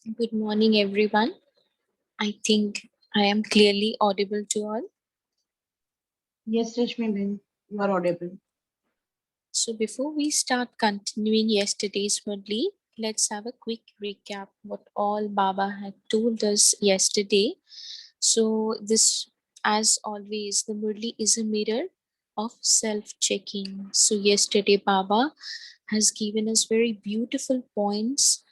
Good morning, everyone. I think I am clearly audible to all. Yes, Rashmi Ben, you are audible. So, before we start continuing yesterday's Murli, let's have a quick recap what all Baba had told us yesterday. So, this, as always, the Murli is a mirror of self checking. So, yesterday, Baba has given us very beautiful points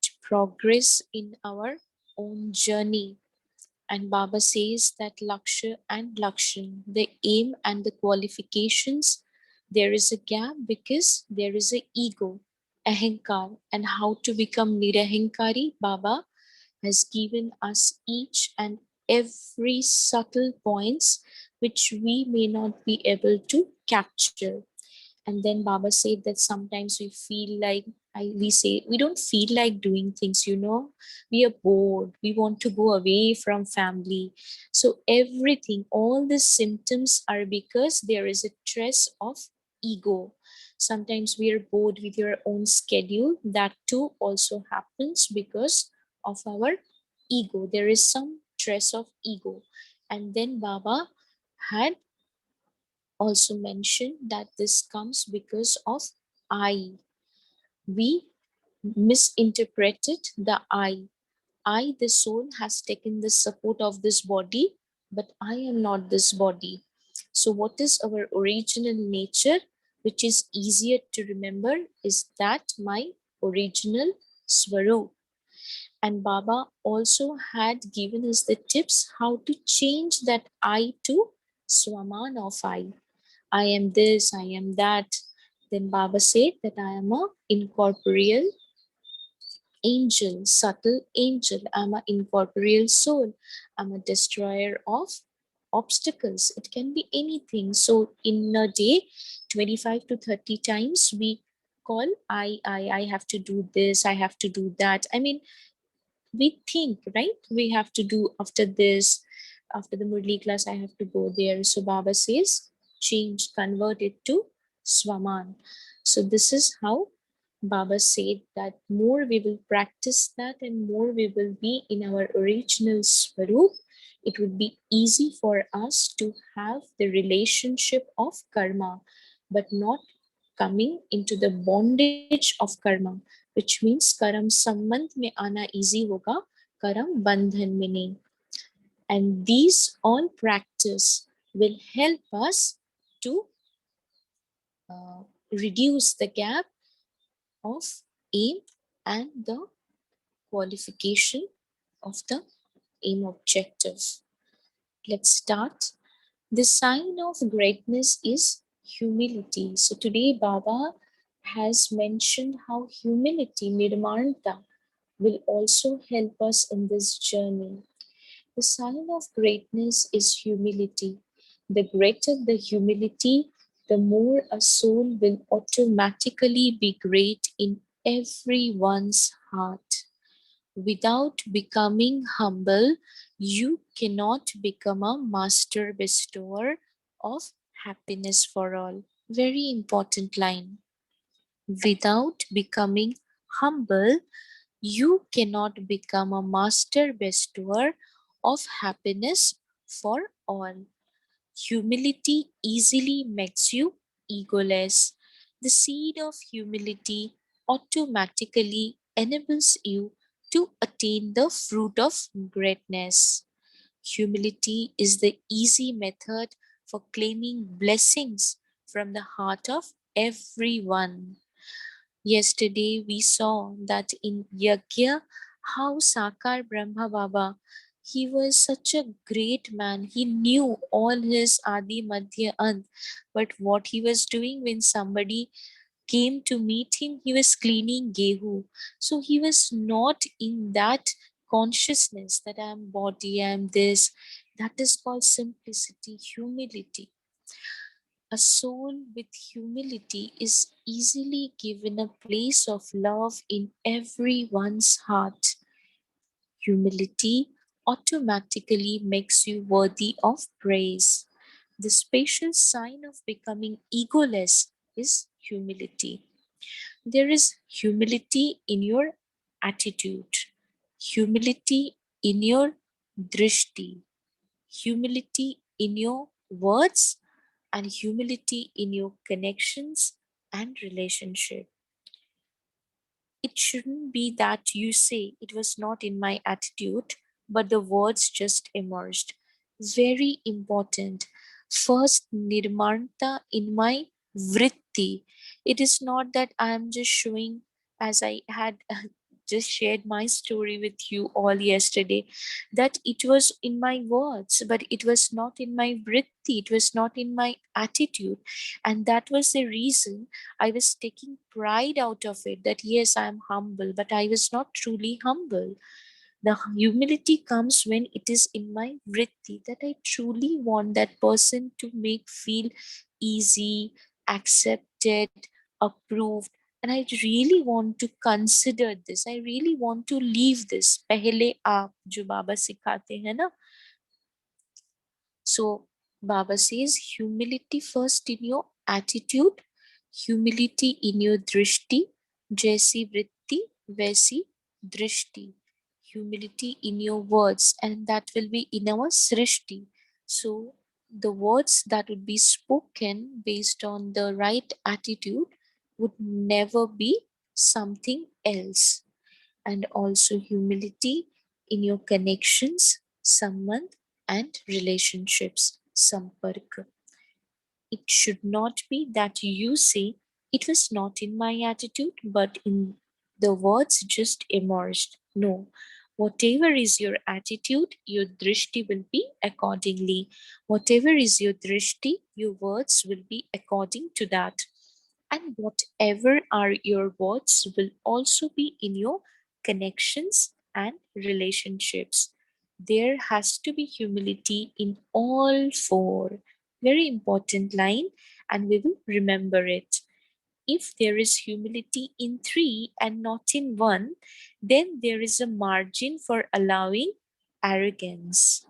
to progress in our own journey. And Baba says that Laksha and Lakshan, the aim and the qualifications, there is a gap because there is a ego, ahankar, and how to become nirahankari. Baba has given us each and every subtle points which we may not be able to capture. And then Baba said that sometimes we feel like we say we don't feel like doing things, we are bored, we want to go away from family. So everything, all these symptoms are because there is a trace of ego. Sometimes we are bored with your own schedule. That too also happens because of our ego. There is some trace of ego. And then Baba had also mentioned that this comes because of I. We misinterpreted the I. I, the soul, has taken the support of this body, but I am not this body. So, what is our original nature, which is easier to remember, is that my original Swarup. And Baba also had given us the tips how to change that I to Swaman of I am this, I am that. Then Baba said that I am a incorporeal angel, subtle angel. I'm an incorporeal soul. I'm a destroyer of obstacles. It can be anything. So in a day, 25 to 30 times we call I have to do this, I have to do that. I mean, we think, right? We have to do after this, after the Murli class, I have to go there. So Baba says, change, convert it to Swaman. So this is how Baba said that more we will practice that and more we will be in our original Swarup, it would be easy for us to have the relationship of karma, but not coming into the bondage of karma, which which means कर्म संबंध में आना easy होगा, कर्म बंधन में नहीं. And these all practice will help us to reduce the gap of aim and the qualification of the aim objective. Let's start. The sign of greatness is humility. So today Baba has mentioned how humility, nirmanta, will also help us in this journey. The sign of greatness is humility. The greater the humility, the more a soul will automatically be great in everyone's heart. Without becoming humble, you cannot become a master bestower of happiness for all. Very important line. Without becoming humble, you cannot become a master bestower of happiness for all. Humility easily makes you egoless. The seed of humility automatically enables you to attain the fruit of greatness. Humility is the easy method for claiming blessings from the heart of everyone. Yesterday we saw that in Yagya, how Sakar Brahma Baba, he was such a great man. He knew all his Adi Madhya Ant. But what he was doing when somebody came to meet him, he was cleaning Gehu. So he was not in that consciousness that I am body, I am this. That is called simplicity, humility. A soul with humility is easily given a place of love in everyone's heart. Humility automatically makes you worthy of praise. The special sign of becoming egoless is humility. There is humility in your attitude, humility in your drishti, humility in your words, and humility in your connections and relationship. It shouldn't be that you say it was not in my attitude, but the words just emerged. Very important. First, nirmanta in my vritti. It is not that I am just showing, as I had just shared my story with you all yesterday, that it was in my words, but it was not in my vritti, it was not in my attitude. And that was the reason I was taking pride out of it, that yes, I am humble, but I was not truly humble. The humility comes when it is in my vritti, that I truly want that person to make feel easy, accepted, approved. And I really want to consider this. I really want to leave this. पहले आप जो बाबा सिखाते हैं ना, so Baba says humility first in your attitude, humility in your drishti, jaisi vritti, vaisi drishti. Humility in your words, and that will be in our srishti. So the words that would be spoken based on the right attitude would never be something else. And also humility in your connections, sambandh, and relationships, sampark. It should not be that you say it was not in my attitude, but in the words just emerged. No. Whatever is your attitude, your drishti will be accordingly. Whatever is your drishti, your words will be according to that. And whatever are your words will also be in your connections and relationships. There has to be humility in all four. Very important line, and we will remember it. If there is humility in three and not in one, then there is a margin for allowing arrogance.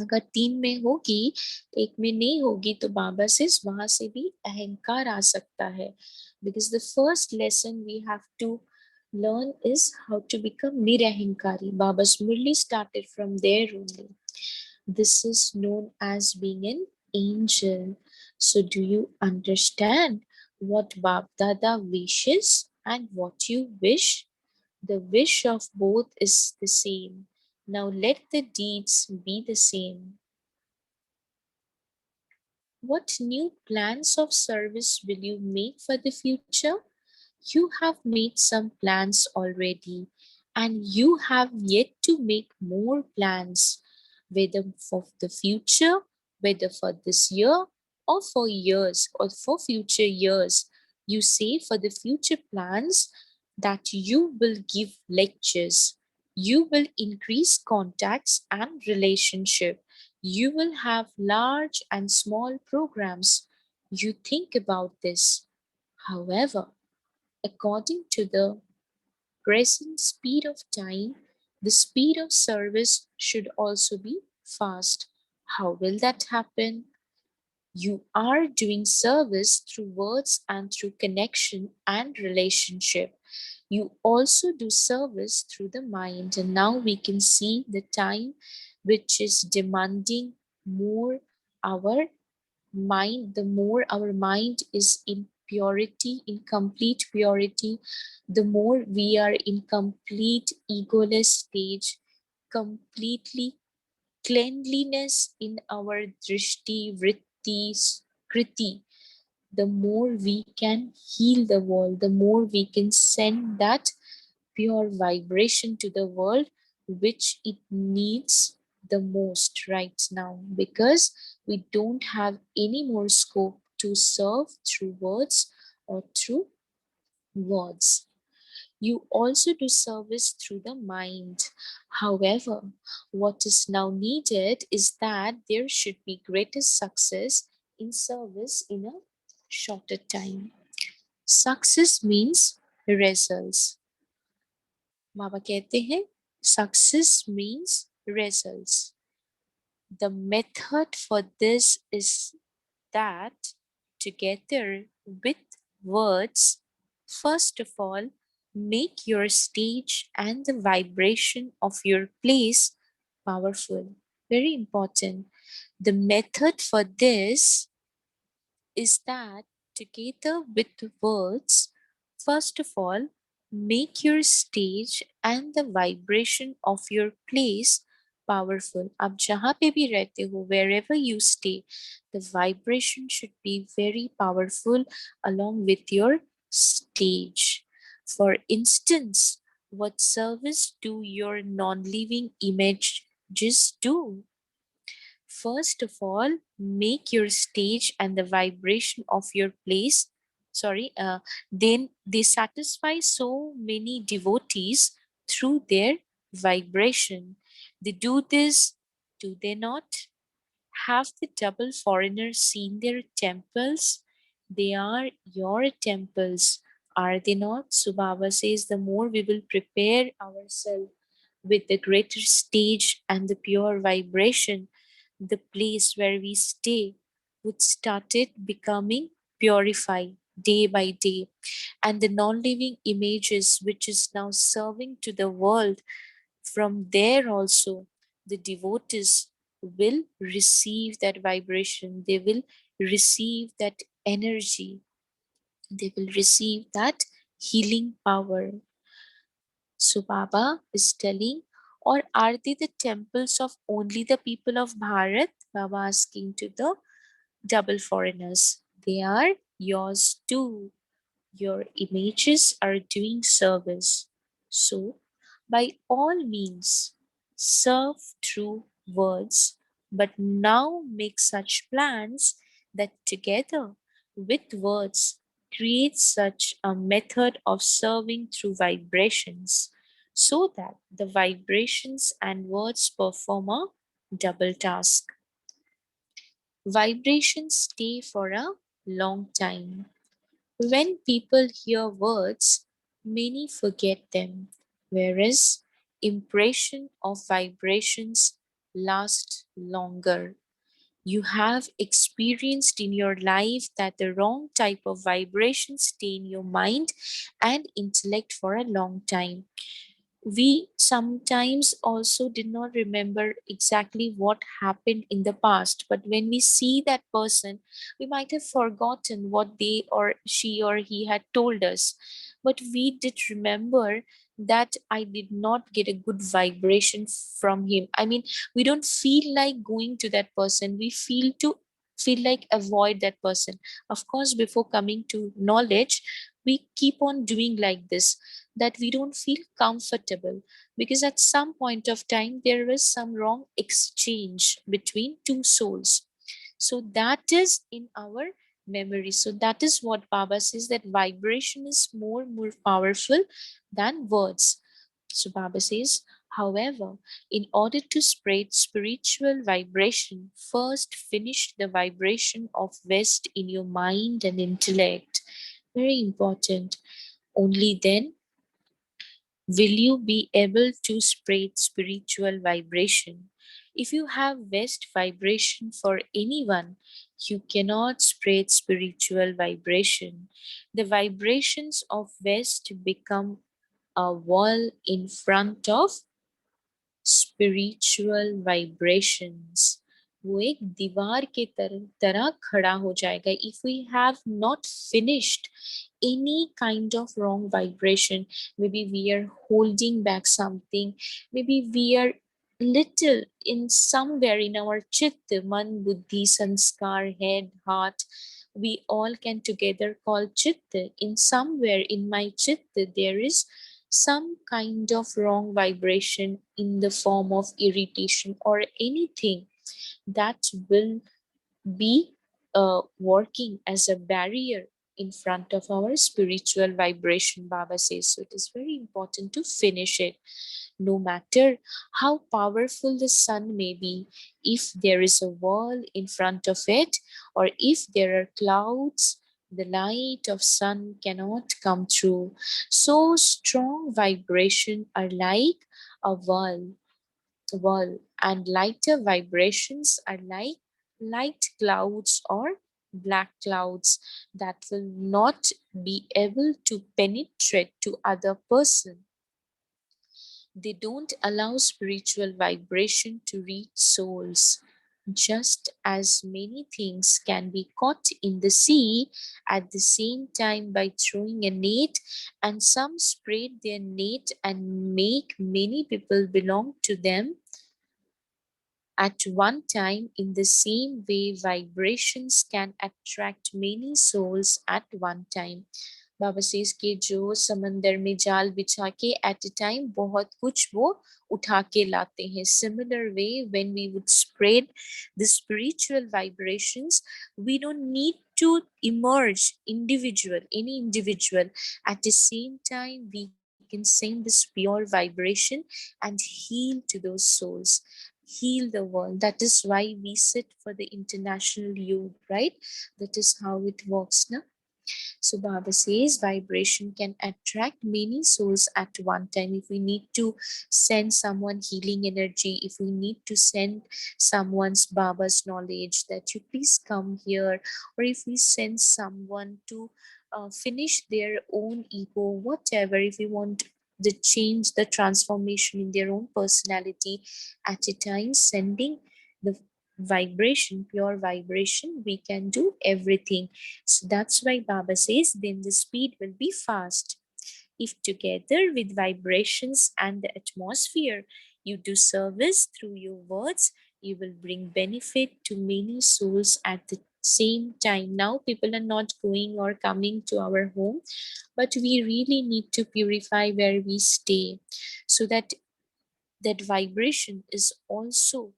अगर तीन में होगी, एक में नहीं होगी, तो बाबा से वहां से भी अहंकार आ सकता है. Because the first lesson we have to learn is how to become nirahankari. Baba's Murli started from there only. This is known as being an angel. So do you understand what Bab Dada wishes? and what you wish, the wish of both is the same. Now let the deeds be the same. What new plans of service will you make for the future? You have made some plans already, and you have yet to make more plans, whether for the future, whether for this year, or for years, or for future years. You say for the future plans that you will give lectures, you will increase contacts and relationship, you will have large and small programs. You think about this. However, according to the present speed of time, the speed of service should also be fast. How will that happen? You are doing service through words and through connection and relationship. You also do service through the mind, and now we can see the time which is demanding more our mind. The more our mind is in purity, in complete purity, the more we are in complete egoless stage, completely cleanliness in our drishti, vritti, kriti, the more we can heal the world, the more we can send that pure vibration to the world, which it needs the most right now, because we don't have any more scope to serve through words or through words. You also do service through the mind. However, what is now needed is that there should be greater success in service in a shorter time. Success means results. बाबा कहते हैं success means results. The method for this is that together with words, first of all, make your stage and the vibration of your place powerful. Very important. The method for this is that together with words, first of all, make your stage and the vibration of your place powerful. आप जहाँ पे भी रहते हो, wherever you stay, the vibration should be very powerful along with your stage. For instance, what service do your non-living images do? First of all, make your stage and the vibration of your place. Then they satisfy so many devotees through their vibration. They do this, do they not? Have the double foreigners seen their temples? They are your temples, are they not? So Baba says the more we will prepare ourselves with the greater stage and the pure vibration, the place where we stay would started becoming purified day by day. And the non-living images which is now serving to the world, from there also the devotees will receive that vibration, they will receive that energy, they will receive that healing power. So Baba is telling, or are they the temples of only the people of Bharat? Baba asking to the double foreigners. They are yours too. Your images are doing service. So, by all means, serve through words, but now make such plans that together with words create such a method of serving through vibrations so that the vibrations and words perform a double task. Vibrations stay for a long time. When people hear words, many forget them, whereas impression of vibrations last longer. You have experienced in your life that the wrong type of vibrations stay in your mind and intellect for a long time. We sometimes also did not remember exactly what happened in the past, but when we see that person, we might have forgotten what they or she or he had told us. but we did remember that I did not get a good vibration from him. I mean, we don't feel like going to that person. We feel like avoid that person. Of course, before coming to knowledge, we keep on doing like this, that we don't feel comfortable because at some point of time there is some wrong exchange between two souls. So that is in our memory. So that is what Baba says, that vibration is more powerful than words. So Baba says, however, in order to spread spiritual vibration, first finish the vibration of West in your mind and intellect. Very important. Only then will you be able to spread spiritual vibration. If you have West vibration for anyone, you cannot spread spiritual vibration. The vibrations of West become a wall in front of spiritual vibrations. वो एक दीवार के तरह खड़ा हो जाएगा if we have not finished any kind of wrong vibration. Maybe we are holding back something, maybe we are little in somewhere in our chitta, man, buddhi, sanskar, head, heart, we all can together call chitta. In somewhere in my chitta there is some kind of wrong vibration in the form of irritation or anything that will be working as a barrier in front of our spiritual vibration, Baba says. So it is very important to finish it. No matter how powerful the sun may be, if there is a wall in front of it, or if there are clouds, the light of sun cannot come through. So strong vibration are like a wall, and lighter vibrations are like light clouds or black clouds that will not be able to penetrate to other person. They don't allow spiritual vibration to reach souls. Just as many things can be caught in the sea at the same time by throwing a net, and some spread their net and make many people belong to them at one time, in the same way, vibrations can attract many souls at one time. Baba says कि जो समंदर में जाल बिछा के at a time बहुत कुछ वो उठा के लाते हैं. Similar way, when we would spread the spiritual vibrations, we don't need to emerge individual, any individual. At the same time, we can send this pure vibration and heal to those souls, heal the world. That is why we sit for the international youth, right? That is how it works now. So Baba says vibration can attract many souls at one time. If we need to send someone healing energy, if we need to send someone's Baba's knowledge that you please come here, or if we send someone to finish their own ego, whatever, if we want the change, the transformation in their own personality at a time, sending the vibration, pure vibration, we can do everything. So that's why Baba says then the speed will be fast. If together with vibrations and the atmosphere, you do service through your words, you will bring benefit to many souls at the same time. Now people are not going or coming to our home, but we really need to purify where we stay, so that that vibration is also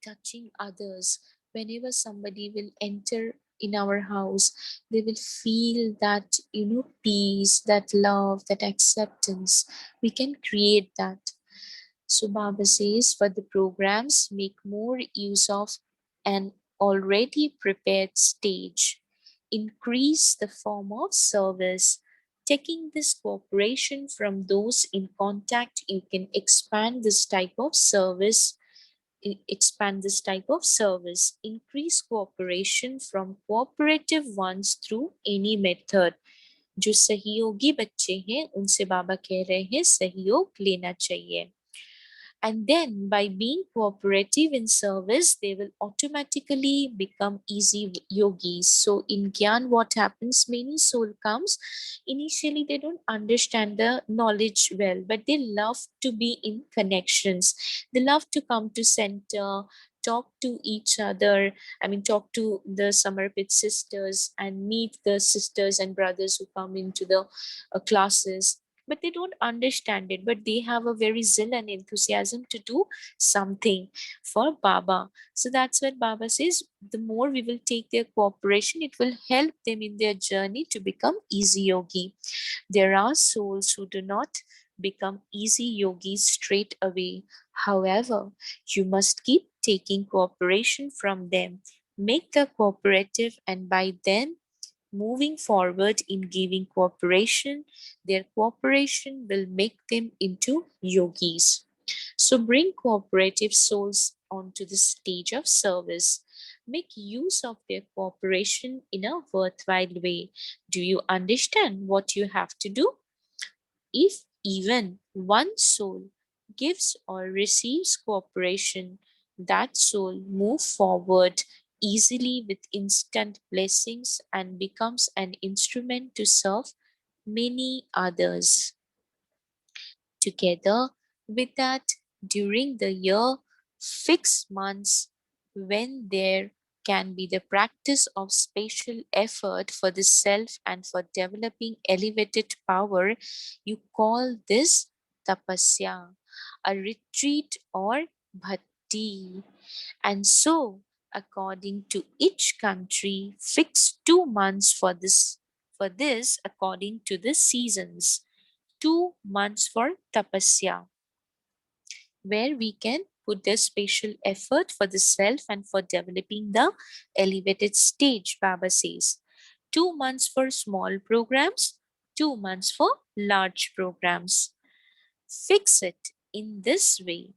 touching others. Whenever somebody will enter in our house, they will feel that, peace, that love, that acceptance. We can create that. So Baba says, for the programs, make more use of an already prepared stage. Increase the form of service. Taking this cooperation from those in contact, you can expand this type of service, expand this type of service, increase cooperation from cooperative ones through any method. जो सहयोगी बच्चे हैं उनसे बाबा कह रहे हैं सहयोग लेना चाहिए. And then by being cooperative in service, they will automatically become easy yogis. So in Gyan, what happens? Many soul comes. Initially, they don't understand the knowledge well, but they love to be in connections. They love to come to center, talk to each other. I mean, talk to the Samarpit sisters and meet the sisters and brothers who come into the classes, but they don't understand it, but they have a very zeal and enthusiasm to do something for Baba. So that's what Baba says, the more we will take their cooperation, it will help them in their journey to become easy yogi. There are souls who do not become easy yogis straight away. However, you must keep taking cooperation from them. Make the cooperative, and by then moving forward in giving cooperation, their cooperation will make them into yogis. So bring cooperative souls onto the stage of service. Make use of their cooperation in a worthwhile way. Do you understand what you have to do? If even one soul gives or receives cooperation, that soul moves forward easily with instant blessings and becomes an instrument to serve many others. Together with that, during the year, fix months when there can be the practice of special effort for the self and for developing elevated power. You call this tapasya, a retreat or bhakti. And so, according to each country, fix 2 months for this according to the seasons. 2 months for tapasya, where we can put the special effort for the self and for developing the elevated stage, Baba says. 2 months for small programs, 2 months for large programs. Fix it in this way.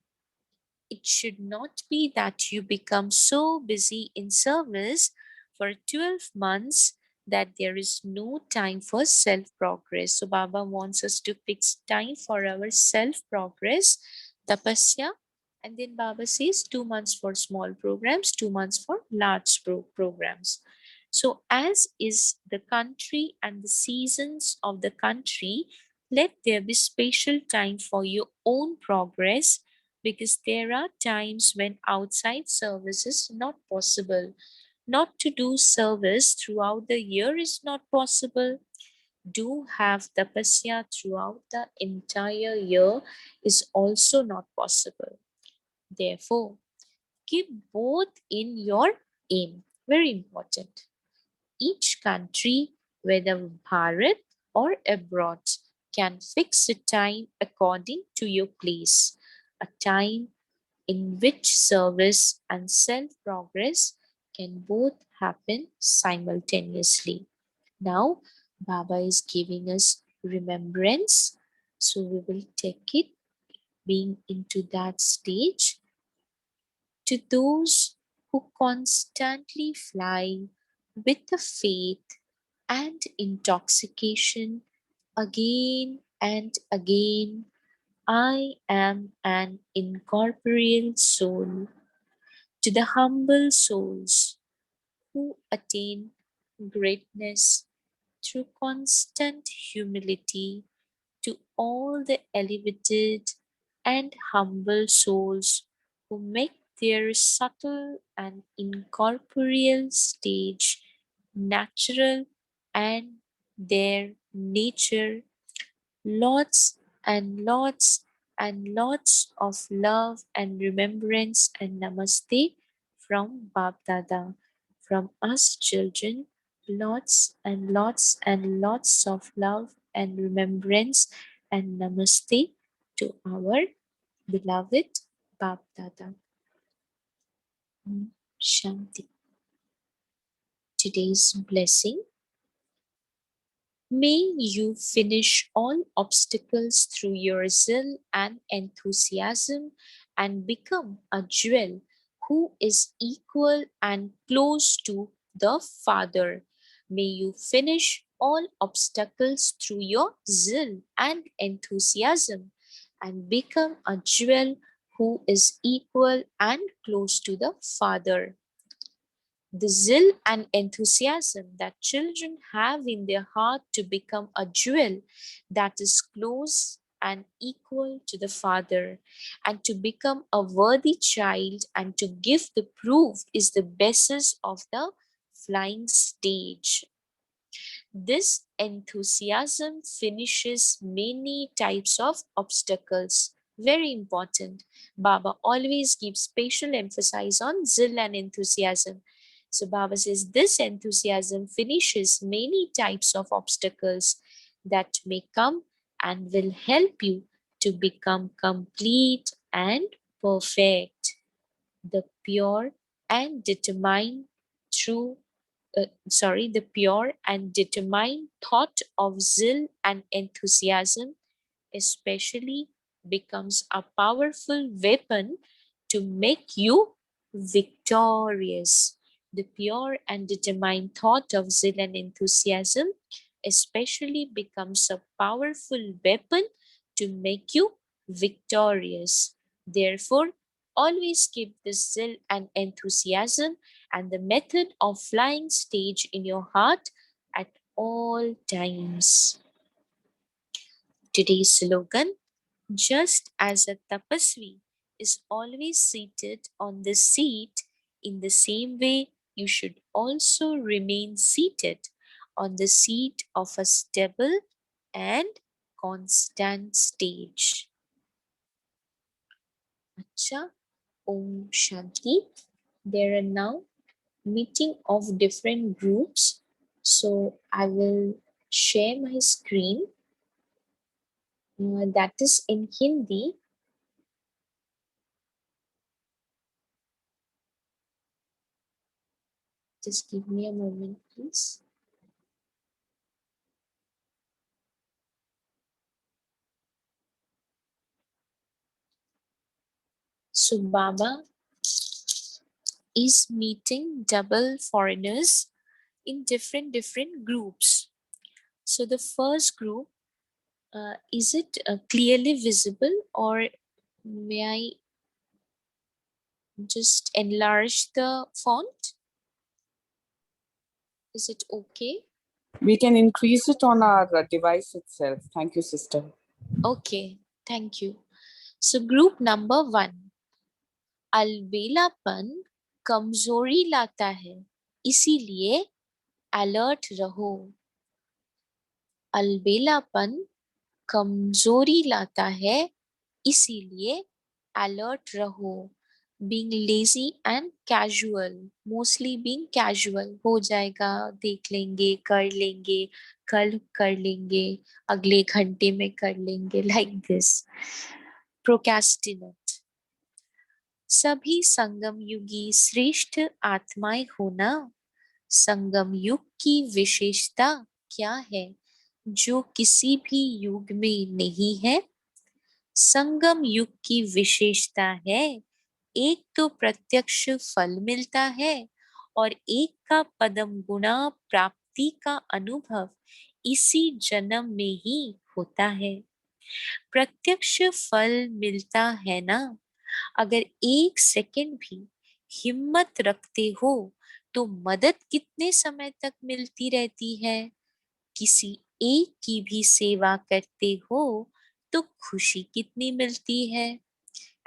It should not be that you become so busy in service for 12 months that there is no time for self progress. So, Baba wants us to fix time for our self progress, tapasya. And then Baba says 2 months for small programs, 2 months for large programs. So, as is the country and the seasons of the country, let there be special time for your own progress, because there are times when outside service is not possible. Not to do service throughout the year is not possible. Do have tapasya throughout the entire year is also not possible. Therefore, keep both in your aim. Very important. Each country, whether Bharat or abroad, can fix a time according to your place. A time in which service and self progress can both happen simultaneously. Now, Baba is giving us remembrance, so we will take it being into that stage. To those who constantly fly with the faith and intoxication again and again, I am an incorporeal soul. To the humble souls who attain greatness through constant humility, to all the elevated and humble souls who make their subtle and incorporeal stage natural and their nature, lots and lots and lots of love and remembrance and namaste from Bab Dada. From us children, lots and lots of love and remembrance and namaste to our beloved Bab Dada. Shanti. Today's blessing: may you finish all obstacles through your zeal and enthusiasm and become a jewel who is equal and close to the Father. May you finish all obstacles through your zeal and enthusiasm and become a jewel who is equal and close to the Father. The zeal and enthusiasm that children have in their heart to become a jewel that is close and equal to the Father, and to become a worthy child and to give the proof, is the basis of the flying stage. This enthusiasm finishes many types of obstacles. Very important. Baba always gives special emphasis on zeal and enthusiasm. So Baba says this enthusiasm finishes many types of obstacles that may come and will help you to become complete and perfect. The pure and determined through the pure and determined thought of zeal and enthusiasm especially becomes a powerful weapon to make you victorious. The pure and determined thought of zeal and enthusiasm especially becomes a powerful weapon to make you victorious. Therefore, always keep this zeal and enthusiasm and the method of flying stage in your heart at all times. Today's slogan: just as a tapasvi is always seated on the seat, in the same way you should also remain seated on the seat of a stable and constant stage. Acha, Om Shanti. There are now meeting of different groups. So I will share my screen that is in Hindi. Just give me a moment, please. So Baba is meeting double foreigners in different groups. So the first group, is it clearly visible, or may I just enlarge the font? Is it okay? We can increase it on our device itself. Thank you, sister. Okay, thank you. So group number 1, अलबेलापन कमजोरी लाता है, इसीलिए alert रहो. अलबेलापन कमजोरी लाता है, इसीलिए alert रहो. Being lazy and casual, mostly being casual, हो जाएगा, देख लेंगे, कर लेंगे, कल कर लेंगे, अगले घंटे में कर लेंगे, like this. Procrastinate. सभी संगम युगी श्रेष्ठ आत्माएं होना. संगम युग की विशेषता क्या है जो किसी भी युग में नहीं है? संगम युग की विशेषता है, एक तो प्रत्यक्ष फल मिलता है और एक का पदम गुणा प्राप्ति का अनुभव इसी जन्म में ही होता है. प्रत्यक्ष फल मिलता है ना. अगर 1 सेकंड भी हिम्मत रखते हो तो मदद कितने समय तक मिलती रहती है. किसी एक की भी सेवा करते हो तो खुशी कितनी मिलती है.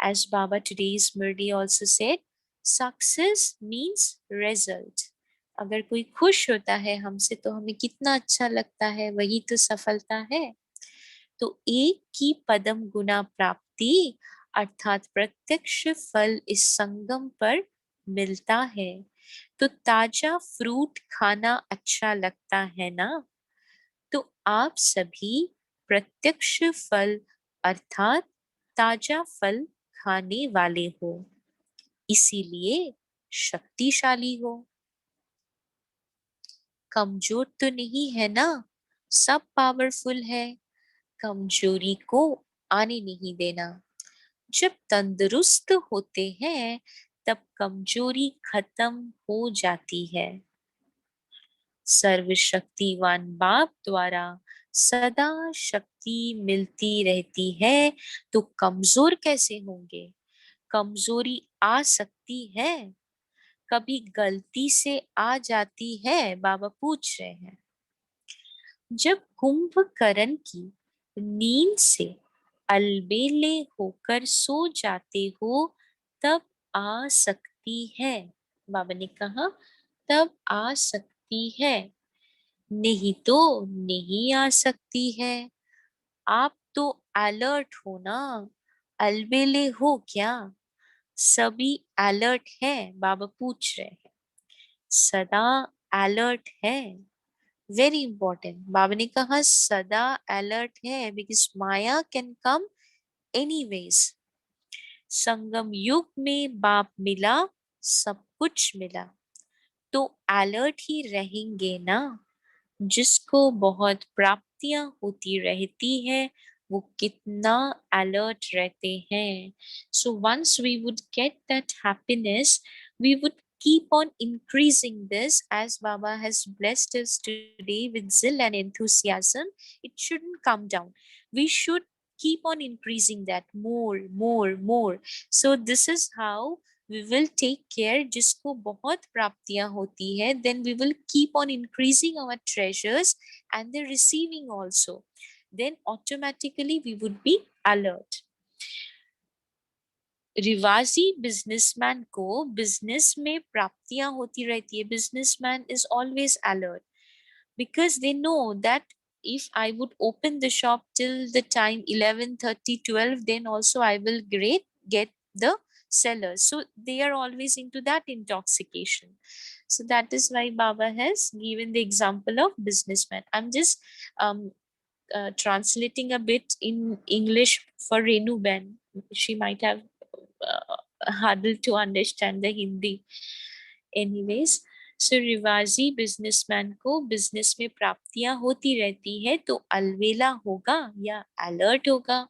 As Baba today's Murli also said, success means result. अगर कोई खुश होता है हमसे तो हमें कितना अच्छा लगता है, वही तो सफलता है. तो एक की पदम गुना प्राप्ति अर्थात प्रत्यक्ष फल इस संगम पर मिलता है. तो ताजा फ्रूट खाना अच्छा लगता है ना. तो आप सभी प्रत्यक्ष फल अर्थात ताजा फल खाने वाले हो, इसीलिए शक्तिशाली हो. कमजोर तो नहीं है ना, सब पावरफुल है. कमजोरी को आने नहीं देना. जब तंदुरुस्त होते हैं तब कमजोरी खत्म हो जाती है. सर्वशक्तिवान बाप द्वारा सदा शक्ति मिलती रहती है, तो कमजोर कैसे होंगे. कमजोरी आ सकती है, कभी गलती से आ जाती है, बाबा पूछ रहे हैं। जब कुंभकर्ण की नींद से अलबेले होकर सो जाते हो तब आ सकती है, बाबा ने कहा तब आ सकती है, नहीं तो नहीं आ सकती है। आप तो अलर्ट हो ना, अलबेले हो क्या? सभी अलर्ट है, बाबा पूछ रहे हैं, सदा अलर्ट है। वेरी इंपॉर्टेंट, बाबा ने कहा सदा अलर्ट है, because maya can come anyways. संगम युग में बाप मिला, सब कुछ मिला, तो अलर्ट ही रहेंगे ना। जिसको बहुत प्राप्तियां होती रहती है वो कितना अलर्ट रहते हैं। So once we would get that happiness, we would keep on increasing this, as Baba has blessed us today with zeal and enthusiasm. It shouldn't come down. We should keep on increasing that more, more, more. So this is how we will take care. जिसको बहुत प्राप्तियां होती है, then we will keep on increasing our treasures and the receiving also. Then automatically we would be alert. रिवाजी businessman को business में प्राप्तियां होती रहती है. Businessman is always alert because they know that if I would open the shop till the time 11:30 12, then also I will get the sellers. So they are always into that intoxication. So that is why Baba has given the example of businessman. I'm just um, translating a bit in English for Renu Ben. She might have harder to understand the Hindi. Anyways, so रिवाजी businessman को business में प्राप्तियां होती रहती है, तो अलवेला होगा या अलर्ट होगा.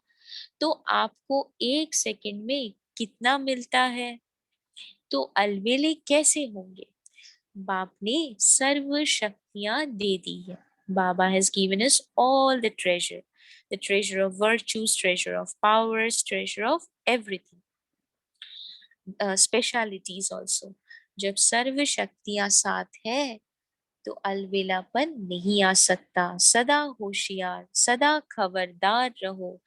तो आपको एक सेकंड में कितना मिलता है, तो अलवेले कैसे होंगे? बाप ने सर्व शक्तियां दे दी है. Baba has given us all the treasure of virtues, treasure of powers, treasure of everything, specialities also. जब सर्व शक्तियां साथ है तो अलवेलापन नहीं आ सकता. सदा होशियार, सदा खबरदार रहो.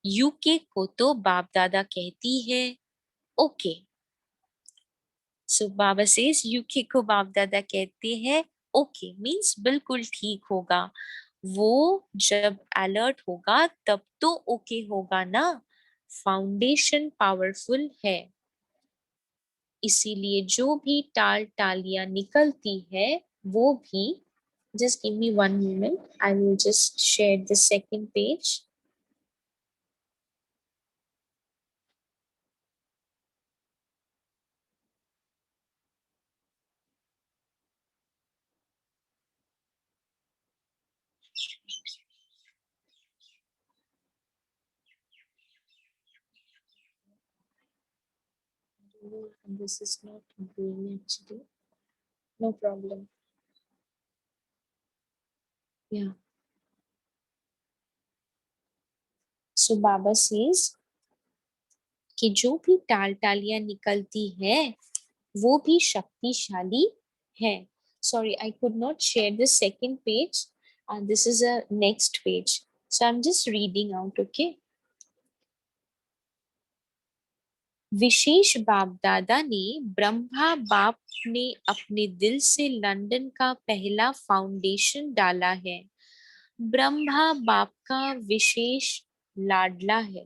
यूके को तो बाप दादा कहती है ओके. सो बाबा सेज यूके को बाप दादा कहते हैं ओके, मीन्स बिल्कुल ठीक होगा. वो जब अलर्ट होगा तब तो ओके होगा ना. फाउंडेशन पावरफुल है, इसीलिए जो भी टाल टालियां निकलती है वो भी. Just give me one moment, I will just share the second page. This is not going actually. No problem. Yeah. So Baba says कि जो भी टाल टालियां निकलती है वो भी शक्तिशाली है. Sorry, I could not share the second page. This is a next page. So I'm just reading out, okay? विशेष बाप दादा ने ब्रह्मा बाप ने अपने दिल से लंदन का पहला फाउंडेशन डाला है. ब्रह्मा बाप का विशेष लाडला है.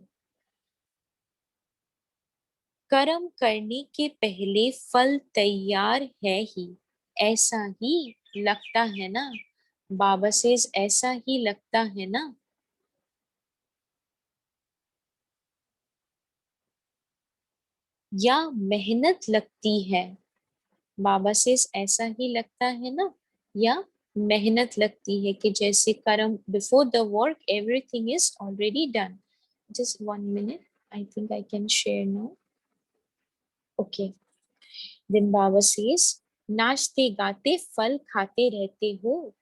कर्म करने के पहले फल तैयार है ही, ऐसा ही लगता है ना. बाबा से ऐसा ही लगता है ना. या मेहनत लगती है. बाबा से ऐसा ही लगता है ना, या मेहनत लगती है कि जैसे कर्म before the work everything is already done. Just one minute, I think I can share now. Okay, then Baba says नाचते गाते फल खाते रहते हो,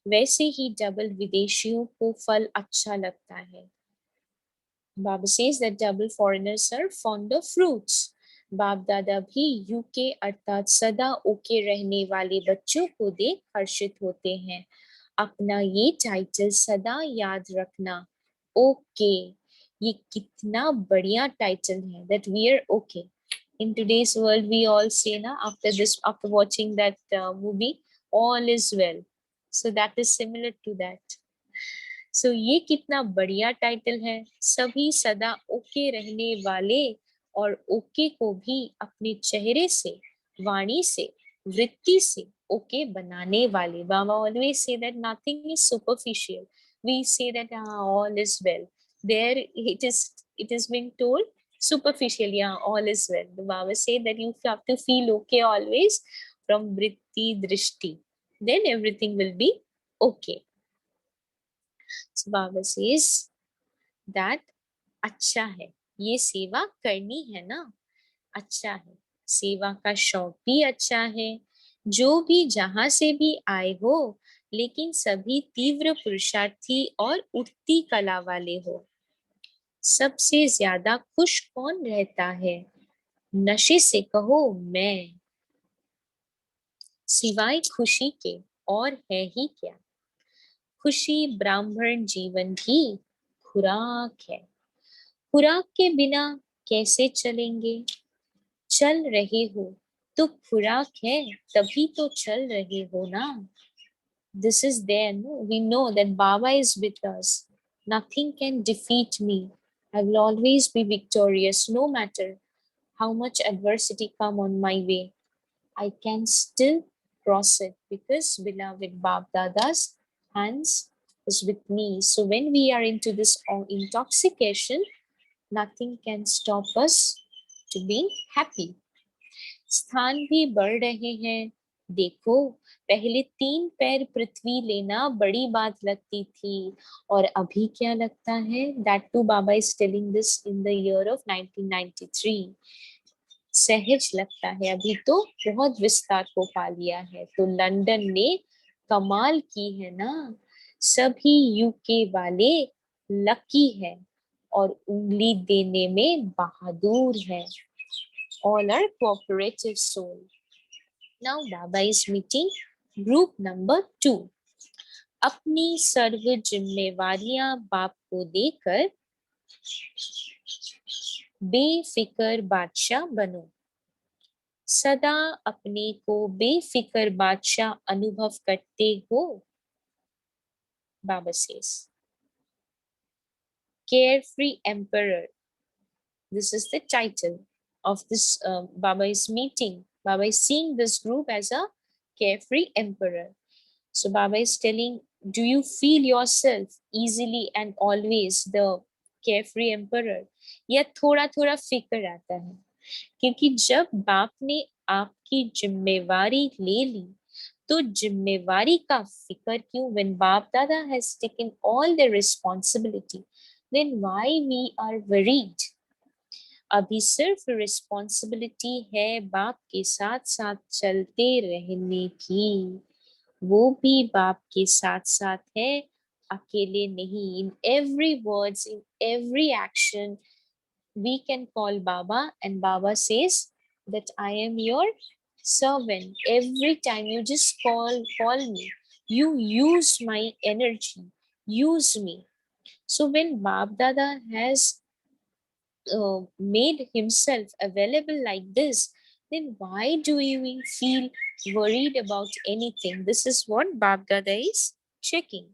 वैसे ही डबल विदेशियों को फल अच्छा लगता है. Baba says that double foreigners are fond of fruits. बाप दादा भी यूके अर्थात सदा ओके रहने वाले बच्चों को देख हर्षित होते हैं। अपना ये टाइटल सदा याद रखना, ओके। ये कितना बढ़िया टाइटल है, that we are okay. In today's world we all say na, after watching that movie, all is well. So that is similar to that. सो ये कितना बढ़िया टाइटल है, सभी सदा ओके रहने वाले और ओके को भी अपने चेहरे से, वाणी से, वृत्ति से ओके बनाने वाले। Baba always say that nothing is superficial, we say that all is well, there it is being told superficial, yeah, all is well. The Baba say that you have to feel okay always from vritti drishti, then everything will be okay. So Baba says that अच्छा है, ये सेवा करनी है ना, अच्छा है, सेवा का शौक भी अच्छा है। जो भी जहां से भी आए हो, लेकिन सभी तीव्र पुरुषार्थी और उठती कला वाले हो। सबसे ज्यादा खुश कौन रहता है? नशे से कहो मैं, सिवाय खुशी के और है ही क्या। खुशी ब्राह्मण जीवन की खुराक है, खुराक के बिना कैसे चलेंगे? चल रहे हो तो खुराक है, तभी तो चल रहे हो ना। This is there, no? We know that Baba is with us. Nothing can defeat me. I will always be victorious, no matter how much adversity come on my way. I can still cross it because beloved Bab Dada's hands is with me. So when we are into this intoxication, nothing can stop us to being happy. स्थान भी बढ़ रहे हैं। देखो, पहले 3 पैर पृथ्वी लेना बड़ी बात लगती थी, और अभी क्या लगता है? That too Baba is telling this in the year of 1993। सहज लगता है, अभी तो बहुत विस्तार को पा लिया है। तो लंदन ने कमाल की है ना, सभी यूके वाले लकी है और उंगली देने में बहादुर है। All are cooperative soul. Now Baba is meeting group number 2. अपनी सर्व जिम्मेवारियां बाप को देकर बेफिक्र बादशाह बनो। सदा अपने को बेफिक्र बादशाह अनुभव करते हो। Baba says, carefree emperor. This is the title of this Baba is meeting. Baba is seeing this group as a carefree emperor. So Baba is telling, do you feel yourself easily and always the carefree emperor? या थोड़ा थोड़ा फिक्र आता है? क्योंकि जब बाप ने आपकी जिम्मेवारी ले ली, तो जिम्मेवारी का फिक्र क्यों? When Bap Dada has taken all the responsibility, then why we are worried? अभी सिर्फ रिस्पॉन्सिबिलिटी है बाप के साथ साथ चलते रहने की, वो भी बाप के साथ साथ है, अकेले नहीं। In every words, in every action we can call Baba, and Baba says that I am your servant. Every time you just call me, you use my energy, use me. So when Bab Dada has made himself available like this, then why do we feel worried about anything? This is what Bab Dada is checking.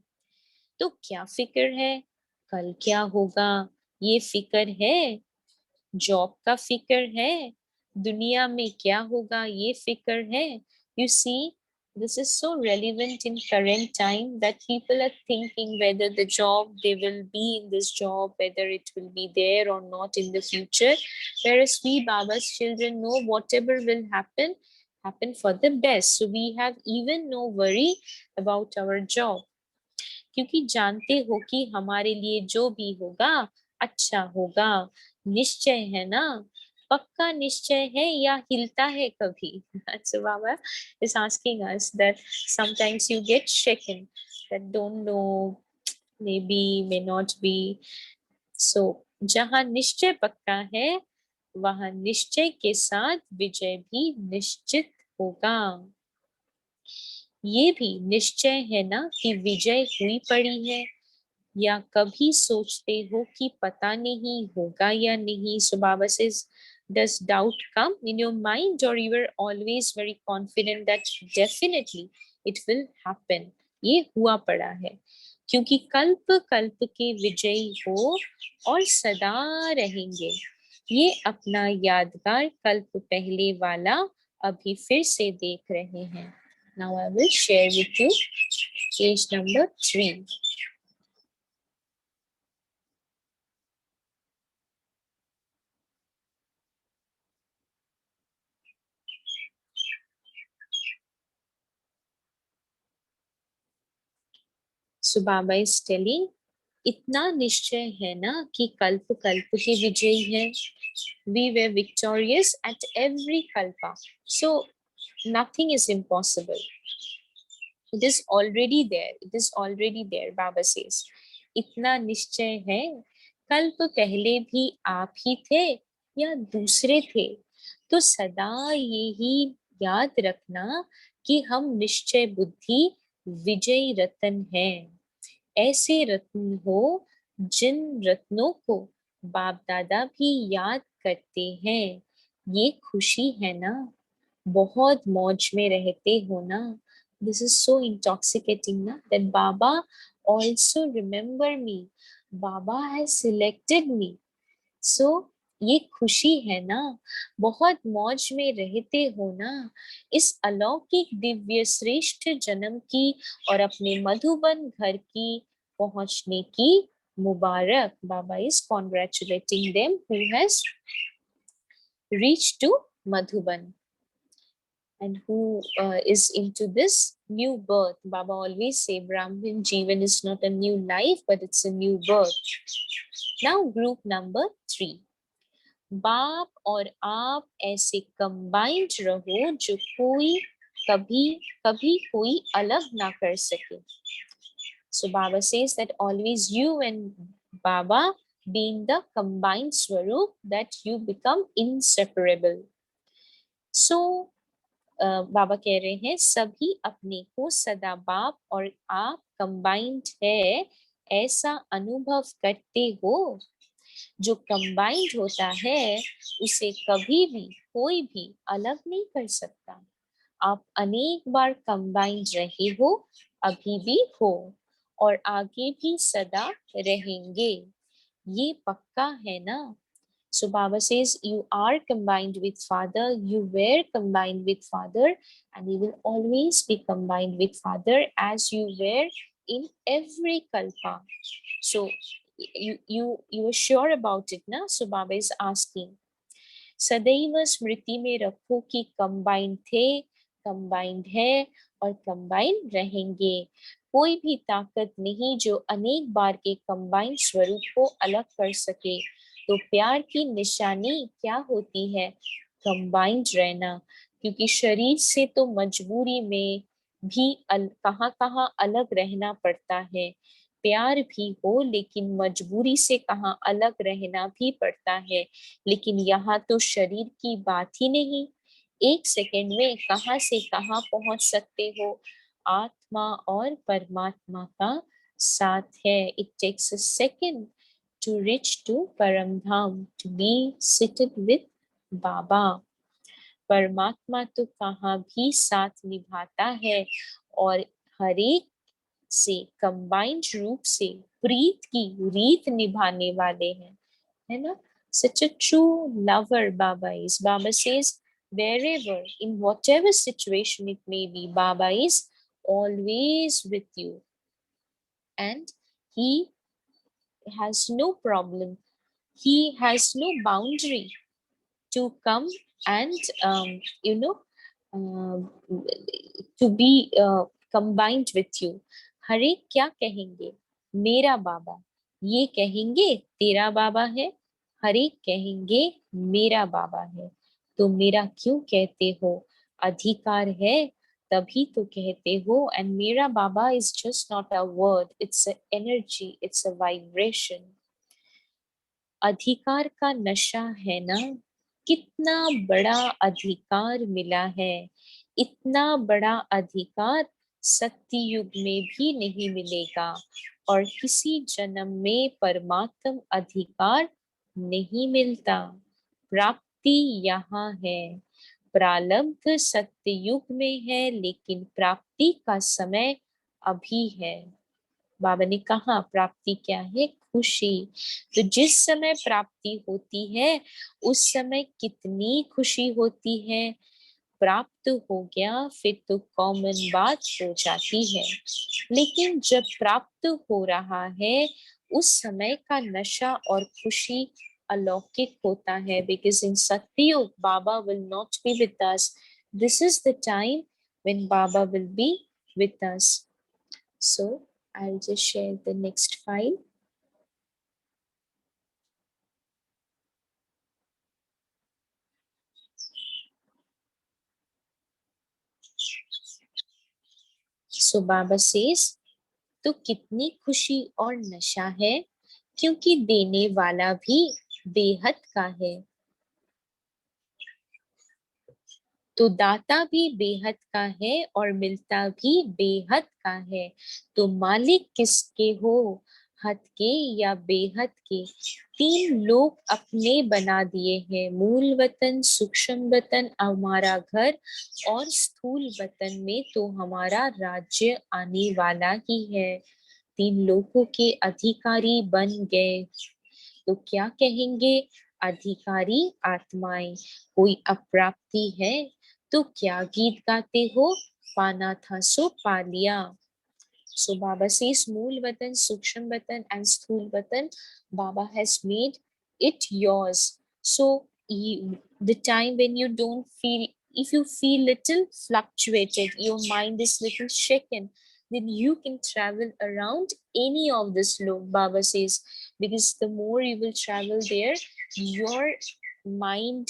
तो क्या फिक्र है? कल क्या होगा ये फिक्र है। जॉब का फिक्र है, दुनिया में क्या होगा ये फिक्र है। You see, this is so relevant in current time that people are thinking whether the job they will be in this job, whether it will be there or not in the future. Whereas we Baba's children know whatever will happen, happen for the best. So we have even no worry about our job. क्योंकि जानते हो कि हमारे लिए जो भी होगा अच्छा होगा, निश्चय है ना, पक्का निश्चय है या हिलता है कभी? So Baba is asking us that sometimes you get shaken, that don't know, maybe, may not be. So जहाँ निश्चय पक्का है वहां निश्चय के साथ विजय भी निश्चित होगा। ये भी निश्चय है ना कि विजय हुई पड़ी है, या कभी सोचते हो कि पता नहीं होगा या नहीं? So Baba says, does doubt come in your mind, or you were always very confident that definitely it will happen? ये हुआ पड़ा है, क्योंकि कल्प कल्प के विजयी हो और सदा रहेंगे। ये अपना यादगार कल्प पहले वाला अभी फिर से देख रहे हैं। Now I will share with you page number 3. So Baba is telling, इतना निश्चय है ना कि कल्प कल्प के विजयी हैं। We were victorious at every kalpa. So nothing is impossible. It is already there. It is already there, Baba says. इतना निश्चय है, कल्प पहले भी आप ही थे या दूसरे थे, तो सदा यही याद रखना कि हम निश्चय बुद्धि विजयी रतन हैं। ऐसे रत्न हो जिन रत्नों को बाप दादा भी याद करते हैं। ये खुशी है ना, बहुत मौज में रहते हो ना। दिस इज सो इंटॉक्सिकेटिंग ना, that Baba also remember me, Baba has selected me. So ये खुशी है ना, बहुत मौज में रहते हो ना, इस अलौकिक दिव्य श्रेष्ठ जन्म की और अपने मधुबन घर की पहुंचने की मुबारक। Baba is congratulating them who has reached to Madhuban and who is into this new birth. Baba always say Brahmin Jeevan is not a new life, but it's a new birth. Now group number 3. बाप और आप ऐसे combined रहो जो कोई कभी कभी कोई अलग ना कर सके. So Baba says that always you and Baba being the combined swarup, that you become inseparable. So बाबा कह रहे हैं सभी अपने को सदा बाप और आप कंबाइंड है ऐसा अनुभव करते हो। जो कंबाइंड होता है उसे कभी भी कोई भी अलग नहीं कर सकता। आप अनेक बार कंबाइंड रहे हो, अभी भी हो और आगे भी सदा रहेंगे। ये पक्का है ना। So Baba says you are combined with Father, you were combined with Father, and you will always be combined with Father as you were in every kalpa. So you are sure about it, na? So Baba is asking, सदैव स्मृति में रखो कि combined थे, combined है और combined रहेंगे। कोई भी ताकत नहीं जो अनेक बार के कंबाइंड स्वरूप को अलग कर सके। तो प्यार की निशानी क्या होती है? कंबाइंड रहना, क्योंकि शरीर से तो मजबूरी में भी कहाँ कहाँ अलग रहना पड़ता है। प्यार भी हो लेकिन मजबूरी से कहाँ अलग रहना भी पड़ता है। लेकिन यहाँ तो शरीर की बात ही नहीं, एक सेकंड में कहाँ से कहाँ पहुंच सकते हो। आत्मा और परमात्मा का साथ है। It takes a second to reach to Param Dham, to be seated with Baba. परमात्मा तो कहाँ भी साथ निभाता है और हरेक से कंबाइंड रूप से प्रीत की रीत निभाने वाले हैं, है ना? Such a true lover Baba is. Baba says wherever, in whatever situation it may be, Baba is always with you, and he has no problem, he has no boundary to come and you know um, to be combined with you. हरे क्या कहेंगे? मेरा बाबा। ये कहेंगे तेरा बाबा है, हरे कहेंगे मेरा बाबा है। तो मेरा क्यों कहते हो? अधिकार है तभी तो कहते हो। एंड मेरा Baba is just not a word, it's a energy, it's a vibration. अधिकार का नशा है ना, कितना बड़ा अधिकार मिला है। इतना बड़ा अधिकार सत्य युग में भी नहीं मिलेगा और किसी जन्म में परमात्म अधिकार नहीं मिलता। प्राप्ति यहाँ है। प्रारब्ध सत्य युग में है, लेकिन प्राप्ति का समय अभी है। बाबा ने कहा प्राप्ति क्या है? खुशी। तो जिस समय प्राप्ति होती है उस समय कितनी खुशी होती है। प्राप्त हो गया फिर तो कॉमन बात हो जाती है, लेकिन जब प्राप्त हो रहा है उस समय का नशा और खुशी अलौकिक होता है। Because in Satyug Baba will not be with us. This is the time when Baba will be with us. So I'll just share the next file. So Baba says, तो कितनी खुशी और नशा है, क्योंकि देने वाला भी बेहद का है। तो दाता भी बेहद का है और मिलता भी बेहद का है। तो मालिक किसके हो, हद के या बेहद के? तीन लोग अपने बना दिए हैं, मूल वतन, सूक्ष्म वतन हमारा घर और स्थूल वतन में तो हमारा राज्य आने वाला ही है। तीन लोगों के अधिकारी बन गए तो क्या कहेंगे? अधिकारी आत्माएं। कोई अप्राप्ति है तो क्या गीत गाते हो? पाना था सो पा लिया। So Baba says Mool Vatan, Suksham Vatan and Sthul Vatan, Baba has made it yours. So the time when you don't feel, if you feel little fluctuated, your mind is little shaken, then you can travel around any of this lok, Baba says, because the more you will travel there, your mind,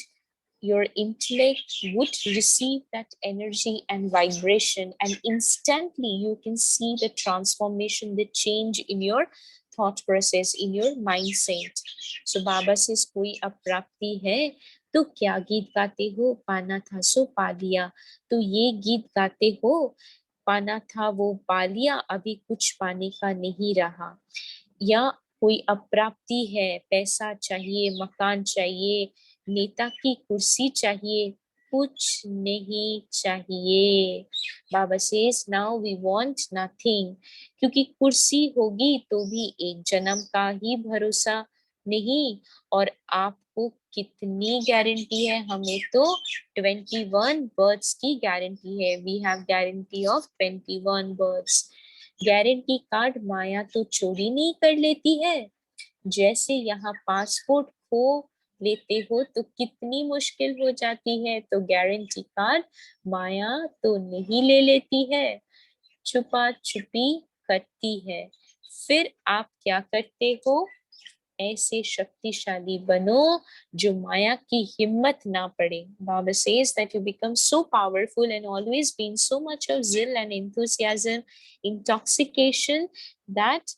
your intellect would receive that energy and vibration, and instantly you can see the transformation, the change in your thought process, in your mindset. So Baba says koi अप्राप्ति है तो क्या गीत गाते हो? पाना था सो पा लिया। तो ये गीत गाते हो, पाना था वो पा लिया, अभी कुछ पाने का नहीं रहा। या कोई अप्राप्ति है, पैसा चाहिए, मकान चाहिए, नेता की कुर्सी चाहिए, कुछ नहीं चाहिए। Baba says now we want nothing, क्योंकि कुर्सी होगी तो भी एक जन्म का ही भरोसा नहीं। और आपको कितनी गारंटी है? हमें तो 21 बर्थ्स की गारंटी है। We have guarantee of 21 births. Guarantee card माया तो चोरी नहीं कर लेती है। जैसे यहाँ पासपोर्ट खो लेते हो तो कितनी मुश्किल हो जाती है, तो गारंटी कार्ड माया तो नहीं ले लेती है, छुपा छुपी करती है। फिर आप क्या करते हो? ऐसे शक्तिशाली बनो जो माया की हिम्मत ना पड़े। Baba says that you become so powerful and always been so much of zeal and enthusiasm, intoxication, that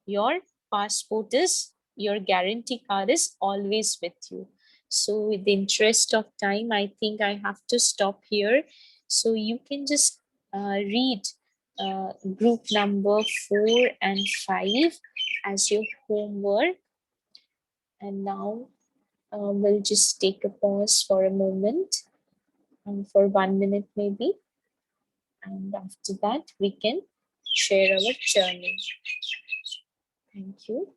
your passport is, your guarantee card is always with you. So with the interest of time, I think I have to stop here. So you can just read group number 4 and 5 as your homework. And now we'll just take a pause for a moment, for 1 minute maybe. And after that, we can share our journey. Thank you.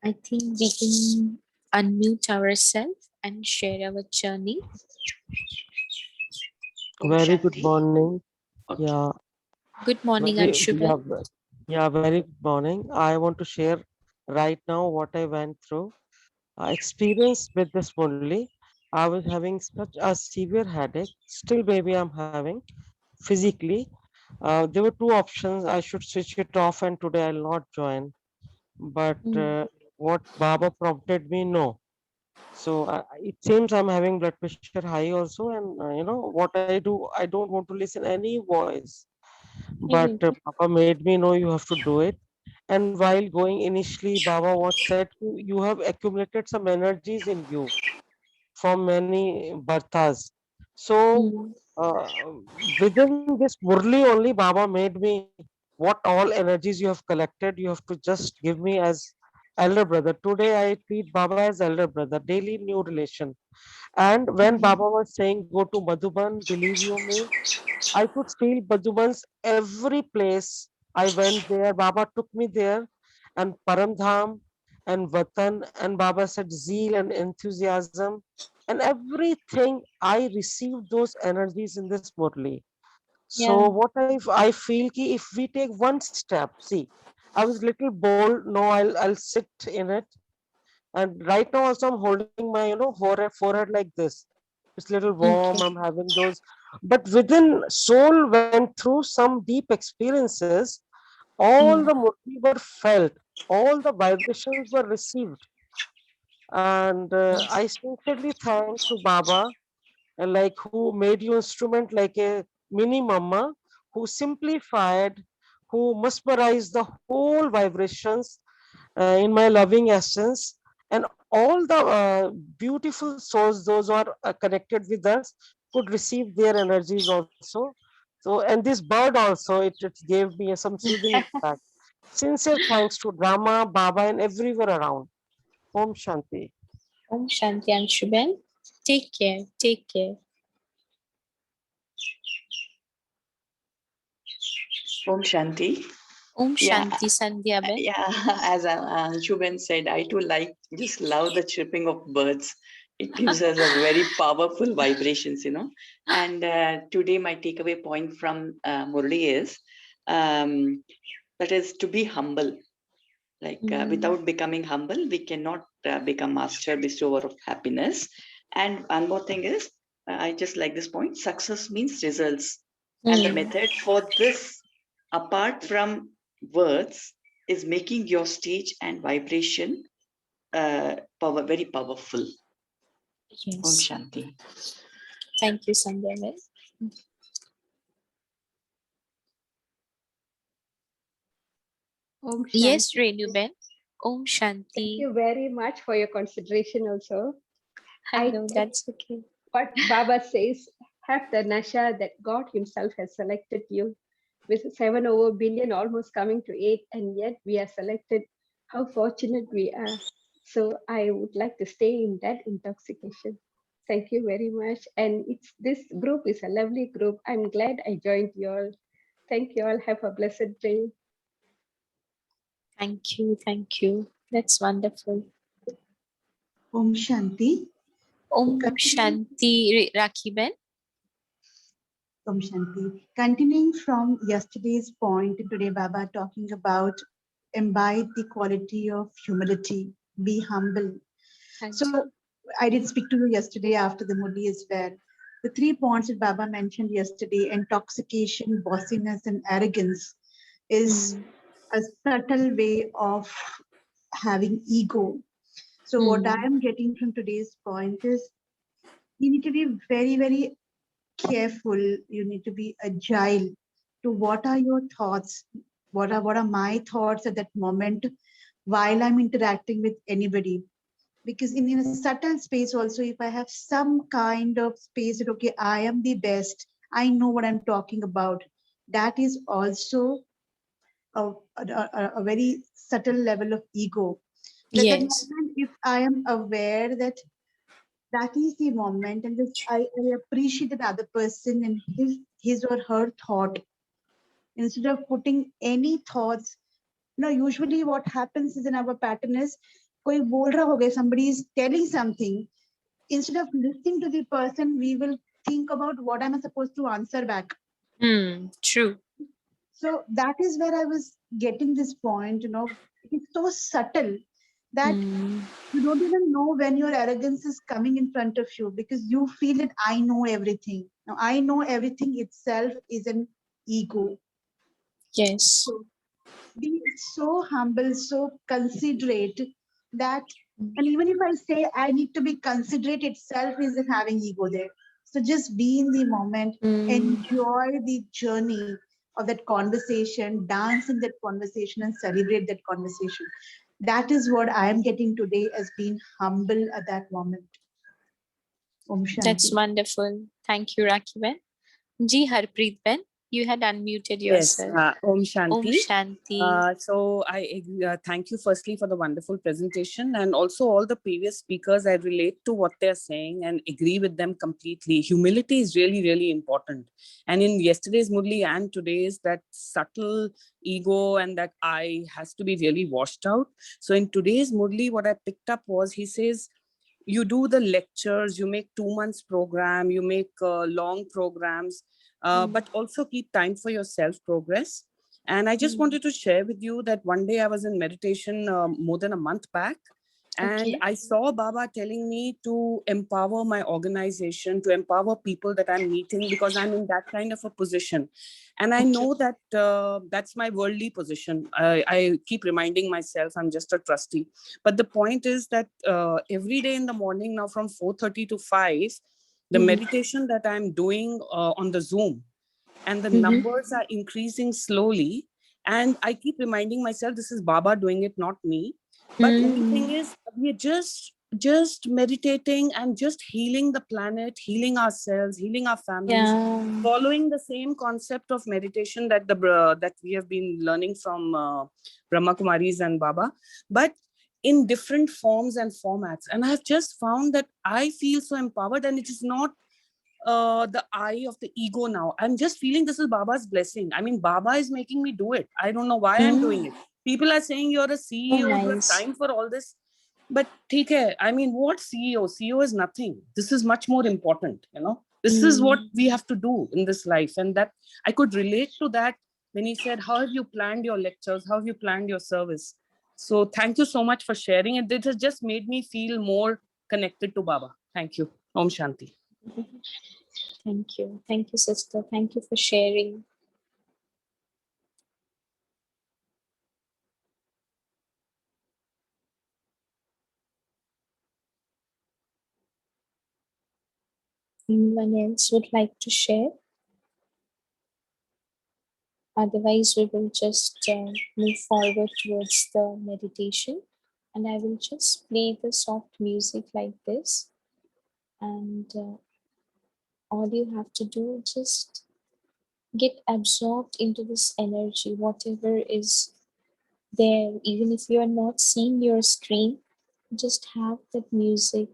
I think we can unmute ourselves and share our journey. Om Very good Shanti. morning. Okay. Yeah, Good morning, very Anshuban. very good morning. I want to share right now what I went through. Experience with this only. I was having such a severe headache. Still, maybe I'm having physically. There were two options. I should switch it off, and today I'll not join. But Mm. what Baba prompted me, no. So it seems I'm having blood pressure high also, and what I do, I don't want to listen any voice. But Okay. Papa made me know you have to do it. And while going initially, Baba what said, you have accumulated some energies in you from many birthas. So Mm. uh, within this Murli only, Baba made me what all energies you have collected, you have to just give me as elder brother. Today I treat Baba as elder brother, daily new relation. And when Baba was saying go to Madhuban, believe you me, I could feel Madhuban's every place. I went there, Baba took me there, and Paramdham and Vatan, and Baba said zeal and enthusiasm, and everything. I received those energies in this Murli. Yeah. So what I feel ki if we take one step, see, I was little bold. No, I'll sit in it, and right now also I'm holding my forehead like this. It's little warm. Okay. I'm having those, but within soul went through some deep experiences. All the Mm. murti were felt, all the vibrations were received, and I sincerely thank to Baba, like who made you instrument like a mini mama, who simplified, who mesmerized the whole vibrations in my loving essence, and all the beautiful souls, those who are connected with us, could receive their energies also. So, and this bird also, it gave me some soothing impact. Sincere thanks to Brahma, Baba, and everywhere around. Om Shanti. Om Shanti, Anshuban. Take care. Take care. Om Shanti. Om Yeah, Shanti, Sandhya Ben. yeah. As Shuben said, I too just love the chirping of birds. It gives us a very powerful vibrations, And today my takeaway point from Murli is um, that is to be humble. Like Mm. without becoming humble, we cannot become master bestower of happiness. And one more thing is, I just like this point: success means results, and the Mm. method for this, apart from words, is making your stage and vibration very powerful. Om Yes. Shanti. Thank you, Sandhya Ben. Om Yes, Shanti. Renu Ben. Om Thank Shanti. you very much for your consideration also. I I know that's okay. what Baba says, have the nasha that God Himself has selected you. With 7 over billion almost coming to 8, and yet we are selected. How fortunate we are. So I would like to stay in that intoxication. Thank you very much. And it's this group is a lovely group. I'm glad I joined you all. Thank you all. Have a blessed day. Thank you. Thank you. That's wonderful. Om Shanti. Om Continuing, Shanti, Rakhi Ben. Om Shanti. Continuing from yesterday's point, today Baba talking about imbibe the quality of humility, be humble. So I did speak to you yesterday after the Murli as well. The 3 points that Baba mentioned yesterday, intoxication, bossiness, and arrogance, is Mm. a subtle way of having ego. So what I Mm. am getting from today's point is you need to be very, very careful. You need to be agile to what are your thoughts, what are my thoughts at that moment while I'm interacting with anybody. Because in a subtle space also, if I have some kind of space that okay, I am the best, I know what I'm talking about, that is also a very subtle level of ego. But at that Yes. moment, if I am aware that that is the moment, and this I appreciate the other person and his or her thought instead of putting any thoughts. Usually what happens is in our pattern is कोई बोल रहा होगा, somebody is telling something, instead of listening to the person, we will think about what am I supposed to answer back. True. So that is where I was getting this point, it's so subtle that you don't even know when your arrogance is coming in front of you, because you feel that I know everything. Now, I know everything itself is an ego. Yes. So be so humble, so considerate that, and even if I say I need to be considerate itself is having ego there. So just be in the moment, enjoy the journey of that conversation, dance in that conversation, and celebrate that conversation. That is what I am getting today as being humble at that moment. Om That's Shanti. wonderful. Thank you, Rakhi Ben. Ji Harpreet Ben, you had unmuted Yes, yourself. Om Om Shanti. Shanti. So I thank you firstly for the wonderful presentation, and also all the previous speakers. I relate to what they're saying and agree with them completely. Humility is really, really important. And in yesterday's Murli and today's, that subtle ego and that I has to be really washed out. So in today's Murli, what I picked up was, he says, you do the lectures, you make 2 months program, you make long programs, but also keep time for your self progress. And I just wanted to share with you that one day I was in meditation more than a month back, and I saw Baba telling me to empower my organization, to empower people that I'm meeting, because I'm in that kind of a position. And I know that that's my worldly position. I keep reminding myself I'm just a trustee. But the point is that every day in the morning now from 4:30 to 5, the meditation that I'm doing on the Zoom, and the numbers are increasing slowly. And I keep reminding myself, this is Baba doing it, not me. But only thing is, we're just meditating and just healing the planet, healing ourselves, healing our families, following the same concept of meditation that that we have been learning from Brahma Kumaris and Baba, but in different forms and formats. And I've just found that I feel so empowered, and it is not the eye of the ego now. I'm just feeling this is Baba's blessing. I mean, Baba is making me do it. I don't know why I'm doing it. People are saying you're a CEO, you have time for all this. But theek hai, I mean, what CEO? CEO is nothing. This is much more important, This is what we have to do in this life. And that I could relate to that when he said, how have you planned your lectures? How have you planned your service? So thank you so much for sharing it. It has just made me feel more connected to Baba. Thank you. Om Shanti. Thank you. Thank you, sister. Thank you for sharing. Anyone else would like to share? Otherwise, we will just move forward towards the meditation. And I will just play the soft music like this. And all you have to do is just get absorbed into this energy, whatever is there. Even if you are not seeing your screen, just have that music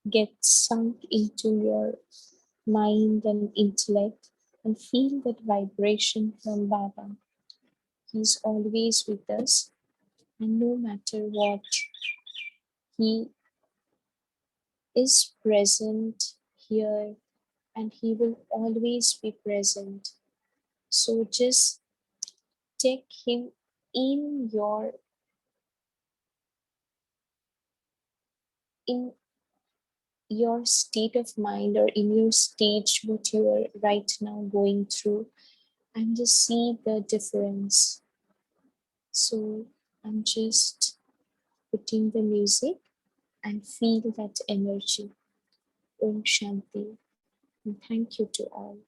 get sunk into your mind and intellect, and feel that vibration from Baba. He's always with us, and no matter what, He is present here, and He will always be present. So just take Him in in your state of mind, or in your stage what you are right now going through, and just see the difference. So I'm just putting the music and feel that energy. Om Shanti, and thank you to all.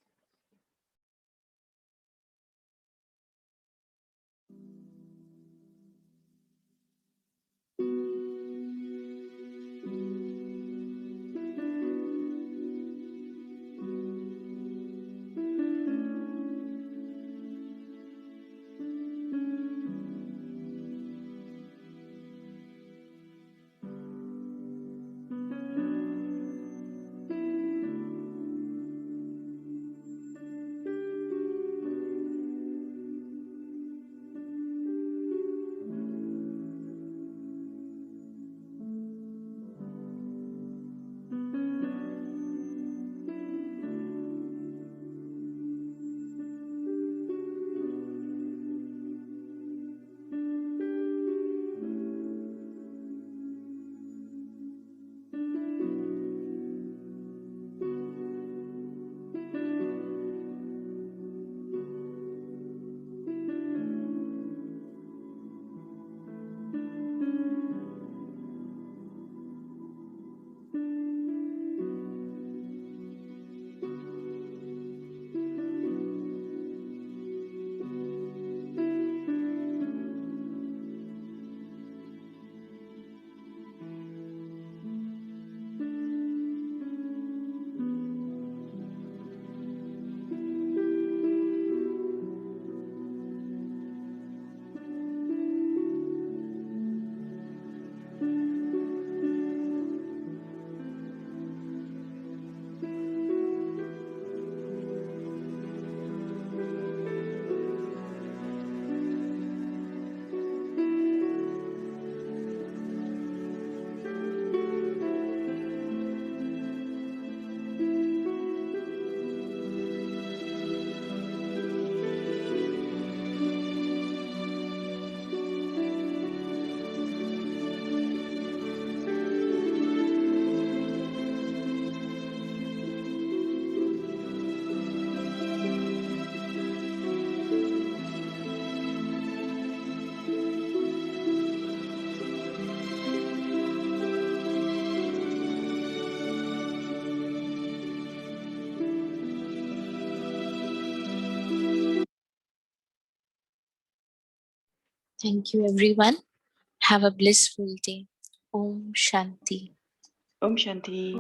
Thank you, everyone. Have a blissful day. Om Shanti. Om Shanti.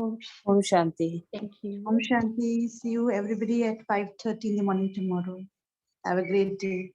Om Shanti. Thank you. Om Shanti. See you everybody at 5:30 in the morning tomorrow. Have a great day.